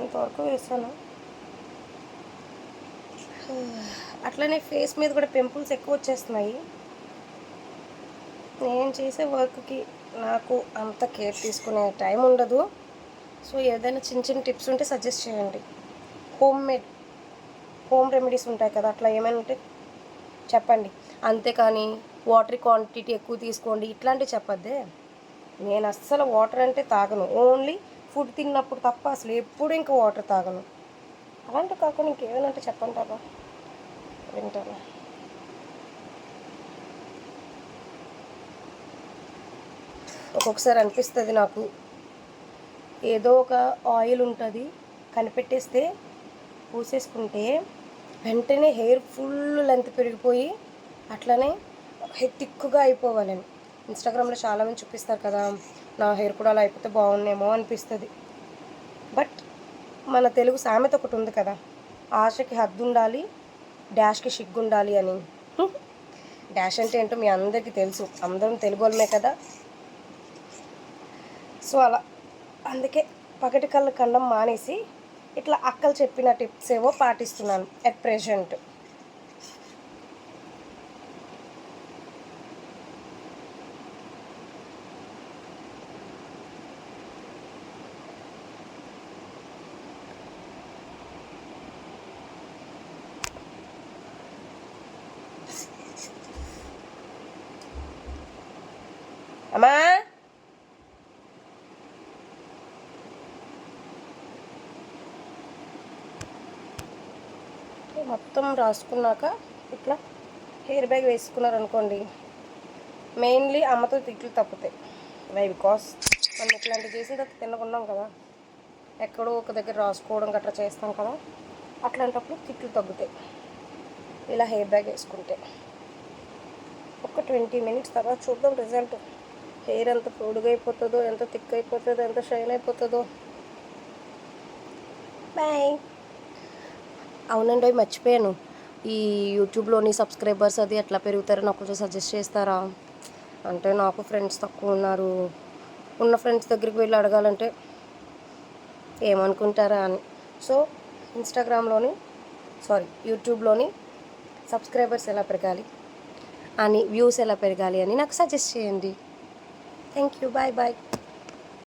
ఇంతవరకు వేసాను. అట్లనే ఫేస్ మీద కూడా పింపుల్స్ ఎక్కువ వచ్చేస్తున్నాయి. నేను చేసే వర్క్కి నాకు అంత కేర్ తీసుకునే టైం ఉండదు. సో ఏదైనా చిన్న చిన్న టిప్స్ ఉంటే సజెస్ట్ చేయండి. హోమ్ రెమెడీస్ ఉంటాయి కదా, అట్లా ఏమైనా ఉంటే చెప్పండి. అంతేకాని వాటర్ క్వాంటిటీ ఎక్కువ తీసుకోండి ఇట్లాంటివి చెప్పద్దే. నేను అస్సలు వాటర్ అంటే తాగను. ఓన్లీ ఫుడ్ తిన్నప్పుడు తప్ప అసలు ఎప్పుడు ఇంకా వాటర్ తాగను. అలాంటివి కాకుండా ఇంకేమైనా అంటే చెప్పంటారా, వింటాను. ఒక్కొక్కసారి అనిపిస్తుంది నాకు, ఏదో ఒక ఆయిల్ ఉంటుంది కనిపెట్టేస్తే పూసేసుకుంటే వెంటనే హెయిర్ ఫుల్ లెంత్ పెరిగిపోయి అట్లనే థిక్గా అయిపోవాలని. ఇన్స్టాగ్రామ్లో చాలామంది చూపిస్తారు కదా, నా హెయిర్ కూడా అలా అయిపోతే బాగుండేమో అనిపిస్తుంది. బట్ మన తెలుగు సామెత ఒకటి ఉంది కదా, ఆశకి హద్దు ఉండాలి, డాష్కి సిగ్గు ఉండాలి అని. డాష్ అంటే ఏంటో మీ అందరికీ తెలుసు, అందరం తెలుగు వాళ్ళమే కదా. సో అలా అందుకే పగటి కళ్ళు కండం మానేసి ఇట్లా అక్కలు చెప్పిన టిప్స్ ఏవో పాటిస్తున్నాను ఎట్ ప్రెజెంట్. అమ్మా మొత్తం రాసుకున్నాక ఇట్లా హెయిర్ బ్యాగ్ వేసుకున్నారనుకోండి, మెయిన్లీ అమ్మతో తిట్లు తప్పుతాయి. వై బికాస్ మనం ఇట్లాంటివి చేసిన తర్వాత తినకున్నాం కదా, ఎక్కడో ఒక దగ్గర రాసుకోవడం గట్రా చేస్తాం కదా, అట్లాంటప్పుడు తిట్లు తగ్గుతాయి ఇలా హెయిర్ బ్యాగ్ వేసుకుంటే. ఒక 20 మినిట్స్ తర్వాత చూద్దాం రిజల్ట్. హెయిర్ ఎంత పొడుగు అయిపోతుందో, ఎంత థిక్ అయిపోతుందో, ఎంత షైన్ అయిపోతుందో. బాయ్. అవునండి, అవి మర్చిపోయాను. ఈ యూట్యూబ్లోని సబ్స్క్రైబర్స్ అది ఎట్లా పెరుగుతారో నాకు కొంచెం సజెస్ట్ చేస్తారా? అంటే నాకు ఫ్రెండ్స్ తక్కువ ఉన్నారు. ఉన్న ఫ్రెండ్స్ దగ్గరికి వెళ్ళి అడగాలంటే ఏమనుకుంటారా అని. సో యూట్యూబ్లోని సబ్స్క్రైబర్స్ ఎలా పెరగాలి అని, వ్యూస్ ఎలా పెరగాలి అని నాకు సజెస్ట్ చేయండి. Thank you. Bye bye.